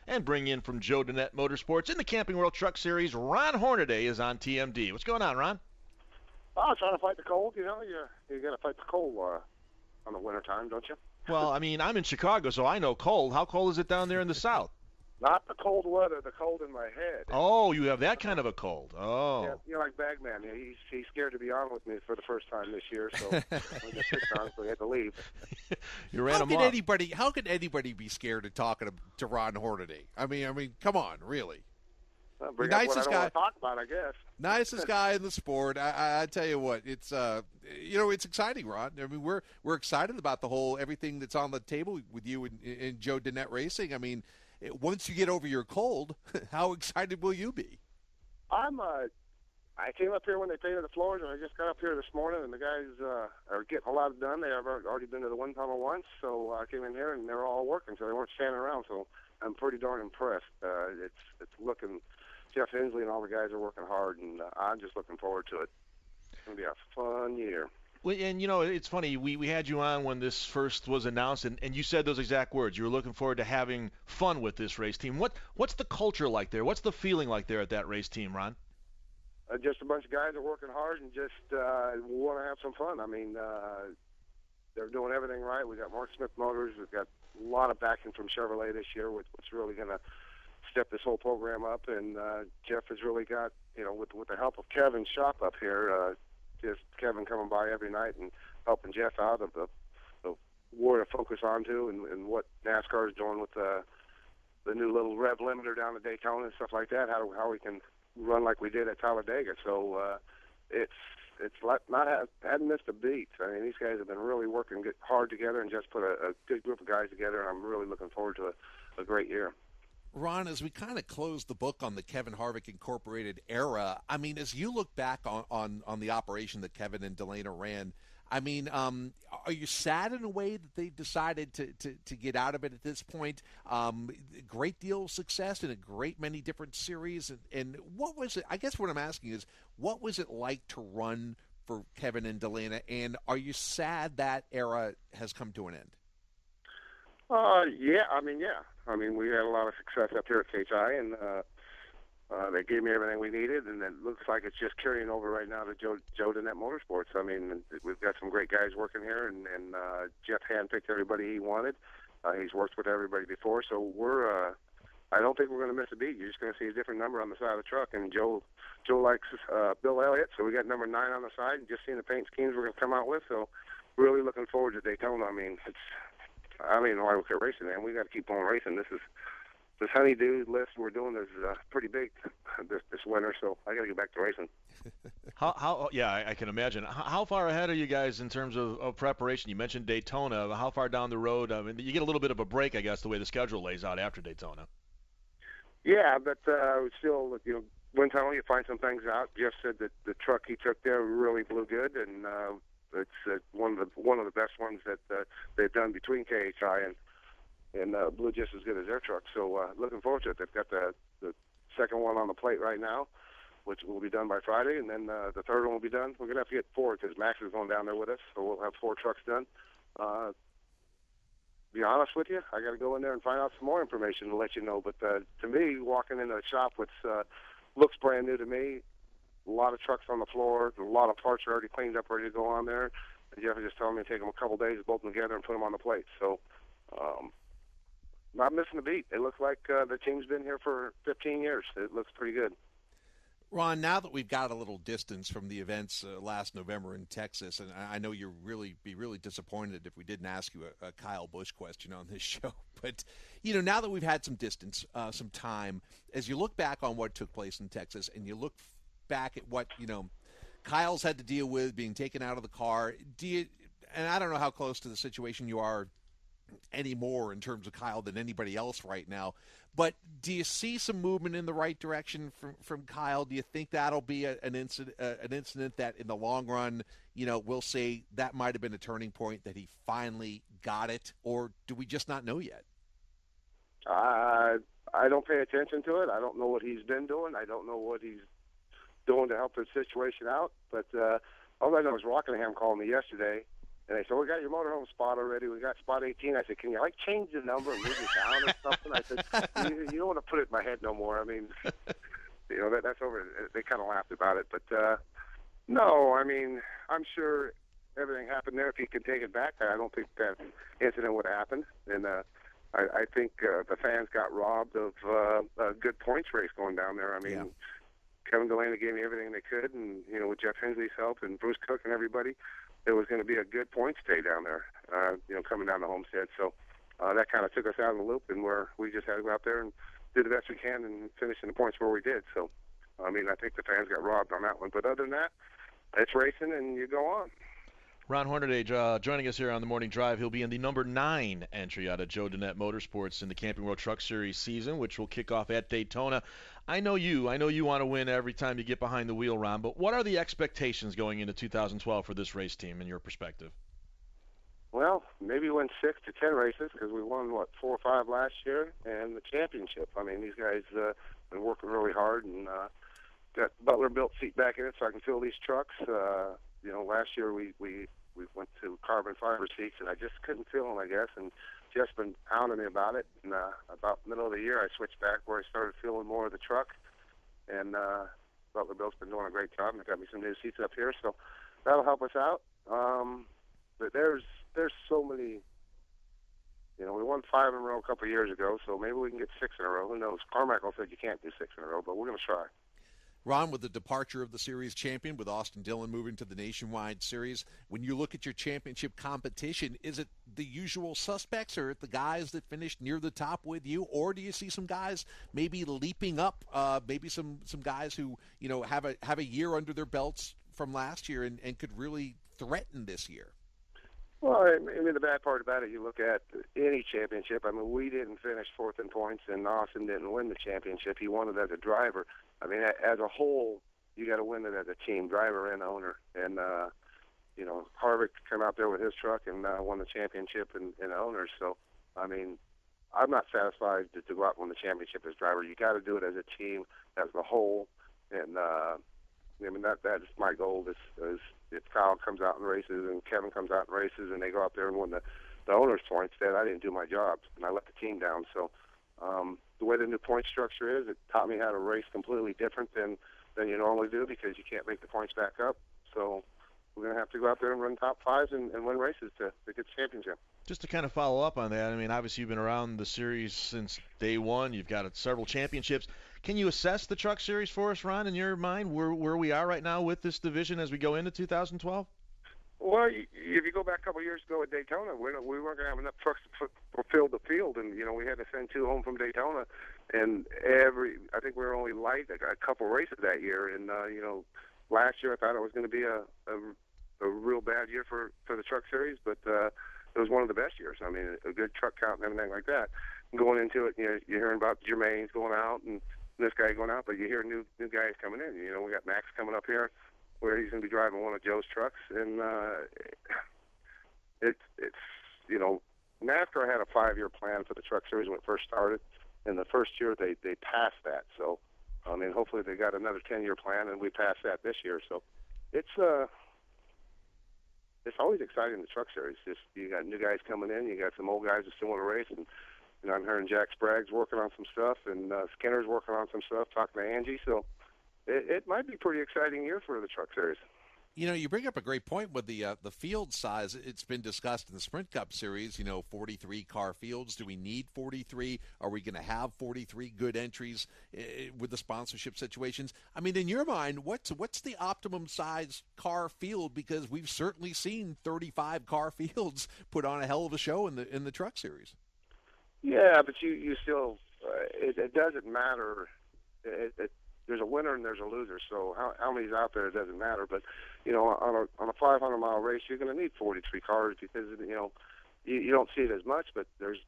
And bring in from Joe Danette Motorsports in the Camping World Truck Series, Ron Hornaday is on TMD. What's going on, Ron? Oh, trying to fight the cold. You got to fight the cold on the winter time, don't you? Well, I mean, I'm in Chicago, so I know cold. How cold is it down there in the South? Not the cold weather, the cold in my head. Oh, you have that kind of a cold. Yeah, Oh. like Bagman. Yeah, he's scared to be on with me for the first time this year, so we got picked on, so he had to leave. You ran How him can off. anybody be scared of talking to Ron Hornaday? I mean, come on, really. Bring up what I Nicest don't guy. want to talk about, I guess. Nicest guy in the sport. I tell you what, it's it's exciting, Ron. I mean, we're excited about the whole everything that's on the table with you and Joe Danette Racing. I mean, once you get over your cold, how excited will you be? I came up here when they painted the floors, and I just got up here this morning, and the guys are getting a lot done. They have already been to the wind tunnel once, so I came in here, and they were all working, so they weren't standing around, so I'm pretty darn impressed. It's looking, Jeff Hensley and all the guys are working hard, and I'm just looking forward to it. It's going to be a fun year. Well, and it's funny. We had you on when this first was announced, and you said those exact words. You were looking forward to having fun with this race team. What's the culture like there? What's the feeling like there at that race team, Ron? Just a bunch of guys that are working hard and just want to have some fun. I mean, they're doing everything right. We got Mark Smith Motors. We've got a lot of backing from Chevrolet this year, which really going to step this whole program up. And Jeff has really got, with the help of Kevin's shop up here, just Kevin coming by every night and helping Jeff out of the where to focus onto and what NASCAR is doing with the new little rev limiter down at Daytona and stuff like that. How we can run like we did at Talladega. So it's like hadn't missed a beat. I mean, these guys have been really working hard together and just put a good group of guys together. And I'm really looking forward to a great year. Ron, as we kind of close the book on the Kevin Harvick Incorporated era, I mean, as you look back on the operation that Kevin and Delana ran, I mean, are you sad in a way that they decided to get out of it at this point? Great deal of success in a great many different series. And what was it? I guess what I'm asking is, what was it like to run for Kevin and Delana? And are you sad that era has come to an end? Yeah. I mean, we had a lot of success up here at KHI, and they gave me everything we needed, and it looks like it's just carrying over right now to Joe Danette Motorsports. I mean, we've got some great guys working here, and Jeff handpicked everybody he wanted. He's worked with everybody before, so I don't think we're going to miss a beat. You're just going to see a different number on the side of the truck, and Joe likes Bill Elliott, so we got number 9 on the side, and just seeing the paint schemes we're going to come out with, so really looking forward to Daytona. I mean, I don't even know why we quit racing, man. We got to keep on racing. This honeydew list we're doing is pretty big this winter, so I got to get back to racing. Yeah, I can imagine. How far ahead are you guys in terms of preparation? You mentioned Daytona. How far down the road? I mean, you get a little bit of a break, I guess, the way the schedule lays out after Daytona. Yeah, but still, wind tunnel, you find some things out. Jeff said that the truck he took there really blew good, and it's one of the best ones that they've done between KHI and blew just as good as their truck. So looking forward to it. They've got the second one on the plate right now, which will be done by Friday, and then the third one will be done. We're going to have to get 4 because Max is going down there with us, so we'll have 4 trucks done. Be honest with you, I got to go in there and find out some more information to let you know. But to me, walking into a shop which looks brand new to me, a lot of trucks on the floor, a lot of parts are already cleaned up, ready to go on there. And Jeff was just telling me to take them a couple days, bolt them together, and put them on the plate. So not missing a beat. It looks like the team's been here for 15 years. It looks pretty good. Ron, now that we've got a little distance from the events last November in Texas, and I know you'll be really disappointed if we didn't ask you a Kyle Busch question on this show, but now that we've had some distance, some time, as you look back on what took place in Texas, and you look back at what Kyle's had to deal with, being taken out of the car, and I don't know how close to the situation you are anymore in terms of Kyle than anybody else right now, but do you see some movement in the right direction from Kyle? Do you think that'll be an incident that in the long run, we'll say that might have been a turning point, that he finally got it, or do we just not know yet? I don't pay attention to it. I don't know what he's been doing. I don't know what he's doing to help the situation out, but all I know is Rockingham called me yesterday, And they said, we got your motorhome spot already. We got spot 18. I said, can you, like, change the number and move it down or something? I said, you don't want to put it in my head no more. I mean, you know, that's over. They kind of laughed about it. But, no, I mean, I'm sure everything happened there. If he could take it back, I don't think that incident would have happened. And I think the fans got robbed of a good points race going down there. I mean, Kevin Delaney gave me everything they could, and, you know, with Jeff Hensley's help and Bruce Cook and everybody, there was going to be a good points day down there, you know, coming down the Homestead. So that kind of took us out of the loop, and we just had to go out there and do the best we can and finish in the points where we did. So, I mean, I think the fans got robbed on that one. But other than that, it's racing, and you go on. Ron Hornaday joining us here on the Morning Drive. He'll be in the number 9 entry out of Joe Dennett Motorsports in the Camping World Truck Series season, which will kick off at Daytona. I know you want to win every time you get behind the wheel, Ron, but what are the expectations going into 2012 for this race team in your perspective? Well, maybe win 6 to 10 races, because we won, 4 or 5 last year, and the championship. I mean, these guys been working really hard, and got Butler built seat back in it so I can fill these trucks. You know, last year we went to carbon fiber seats, and I just couldn't fill them, I guess, and Jeff's been hounding me about it. And about the middle of the year, I switched back where I started feeling more of the truck, and Butler Bill's been doing a great job, and they got me some new seats up here, so that'll help us out. But there's so many. You know, we won 5 in a row a couple of years ago, so maybe we can get 6 in a row. Who knows? Carmichael said you can't do 6 in a row, but we're going to try. Ron, with the departure of the series champion, with Austin Dillon moving to the Nationwide Series, when you look at your championship competition, is it the usual suspects, or the guys that finished near the top with you, or do you see some guys maybe leaping up, maybe some guys who, you know, have a year under their belts from last year and could really threaten this year? Well, I mean, the bad part about it, you look at any championship. I mean, we didn't finish 4th in points, and Austin didn't win the championship. He won it as a driver. I mean, as a whole, you got to win it as a team, driver and owner. And, you know, Harvick came out there with his truck and won the championship in owners. So, I mean, I'm not satisfied to go out and win the championship as driver. You got to do it as a team, as a whole. And, I mean, that's my goal is if Kyle comes out and races and Kevin comes out and races and they go out there and win the owner's points, then I didn't do my job, and I let the team down. So the way the new point structure is, it taught me how to race completely different than you normally do, because you can't make the points back up. So we're going to have to go out there and run top 5s and win races to get the championship. Just to kind of follow up on that, I mean, obviously you've been around the series since day one. You've got several championships. Can you assess the Truck Series for us, Ron, in your mind, where we are right now with this division as we go into 2012? Well, if you go back a couple of years ago at Daytona, we weren't going to have enough trucks to fill the field, and, you know, we had to send 2 home from Daytona, and I think we were only light a couple races that year, and, you know, last year I thought it was going to be a real bad year for the Truck Series, but it was one of the best years. I mean, a good truck count and everything like that. Going into it, you know, you're hearing about Jermaine's going out and this guy going out, but you hear new guys coming in. You know, we got Max coming up here, where he's going to be driving one of Joe's trucks, and it's you know, NASCAR had a 5-year plan for the Truck Series when it first started, and the first year they passed that. So, I mean, hopefully they got another 10-year plan, and we passed that this year. So, it's always exciting, the Truck Series. Just, you got new guys coming in, you got some old guys that still want to race, and you know, I'm hearing Jack Sprague's working on some stuff, and Skinner's working on some stuff, talking to Angie. So it might be a pretty exciting year for the Truck Series. You know, you bring up a great point with the field size. It's been discussed in the Sprint Cup Series, you know, 43 car fields. Do we need 43? Are we going to have 43 good entries with the sponsorship situations? I mean, in your mind, what's the optimum size car field? Because we've certainly seen 35 car fields put on a hell of a show in the Truck Series. Yeah, but you still it doesn't matter. There's a winner and there's a loser. So how many's out there, it doesn't matter. But you know, on a 500-mile race, you're going to need 43 cars, because you know you don't see it as much, but there's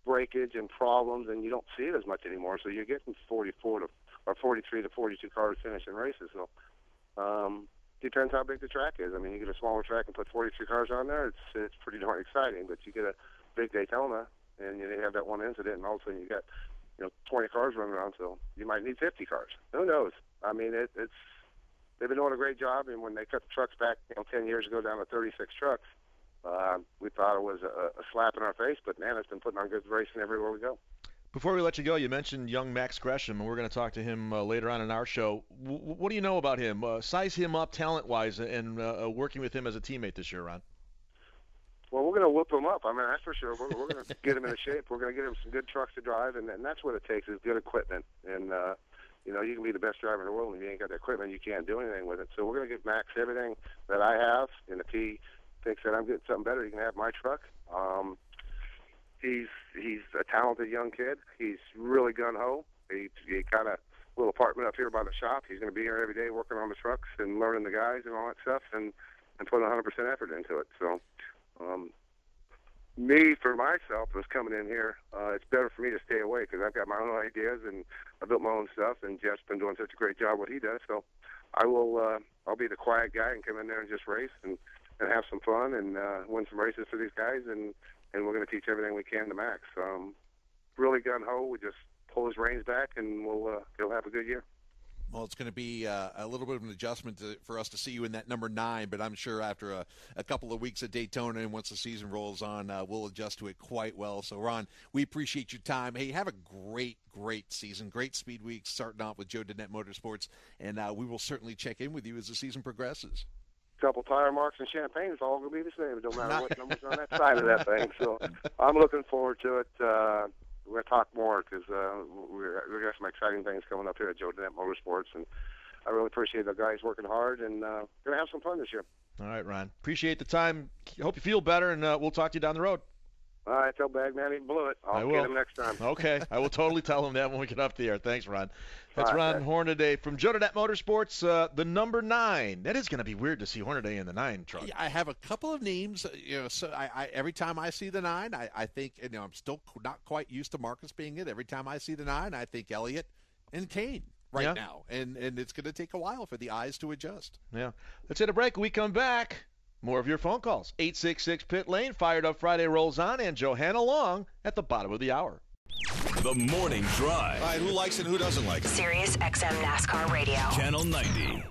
breakage and problems, and you don't see it as much anymore. So you're getting 43 to 42 cars finishing races. So depends how big the track is. I mean, you get a smaller track and put 43 cars on there, it's pretty darn exciting. But you get a big Daytona, and you have that one incident, and all of a sudden you got 20 cars running around, so you might need 50 cars. Who knows? I mean, they've been doing a great job, and when they cut the trucks back 10 years ago down to 36 trucks, We thought it was a slap in our face, but man, it's been putting on good racing everywhere we go. Before we let you go, you mentioned young Max Gresham, and we're going to talk to him later on in our show. What do you know about him? Size him up talent-wise and working with him as a teammate this year, Ron. Well, we're going to whoop him up. I mean, that's for sure. We're going to get him into shape. We're going to get him some good trucks to drive, and that's what it takes is good equipment. And, you know, you can be the best driver in the world, and if you ain't got the equipment, you can't do anything with it. So we're going to give Max everything that I have, and if he thinks that I'm getting something better, he can have my truck. He's a talented young kid. He's really gung-ho. He got a little apartment up here by the shop. He's going to be here every day working on the trucks and learning the guys and all that stuff and putting 100% effort into it. So me, for myself, was coming in here. It's better for me to stay away because I've got my own ideas and I built my own stuff, and Jeff's been doing such a great job what he does. So I'll be the quiet guy and come in there and just race and have some fun and win some races for these guys, and we're going to teach everything we can to Max. Really gung-ho. We just pull his reins back, and he'll have a good year. Well, it's going to be a little bit of an adjustment for us to see you in that number 9, but I'm sure after a couple of weeks at Daytona and once the season rolls on, we'll adjust to it quite well. So, Ron, we appreciate your time. Hey, have a great season, great speed week starting off with Joe DeNette Motorsports, and we will certainly check in with you as the season progresses. Couple tire marks and champagne, it's all going to be the same. It don't matter what number's on that side of that thing. So I'm looking forward to it. We're going to talk more because we got some exciting things coming up here at Joe DeNette Motorsports, and I really appreciate the guys working hard, and going to have some fun this year. All right, Ron. Appreciate the time. Hope you feel better, and we'll talk to you down the road. All right, tell Bagman he blew it. I'll get him next time. Okay, I will totally tell him that when we get up the air. Thanks, Ron. That's Ron Hornaday from Joe DeNette Motorsports, the number 9. That is going to be weird to see Hornaday in the 9 truck. Yeah, I have a couple of names. So I every time I see the 9, I think, I'm still not quite used to Marcus being it. Every time I see the 9, I think Elliott and Kane now, and it's going to take a while for the eyes to adjust. Yeah, let's hit a break. When we come back, more of your phone calls. 866 Pit Lane, Fired Up Friday rolls on, and Johanna Long at the bottom of the hour. The Morning Drive. All right, who likes it and who doesn't like it? Sirius XM NASCAR Radio. Channel 90.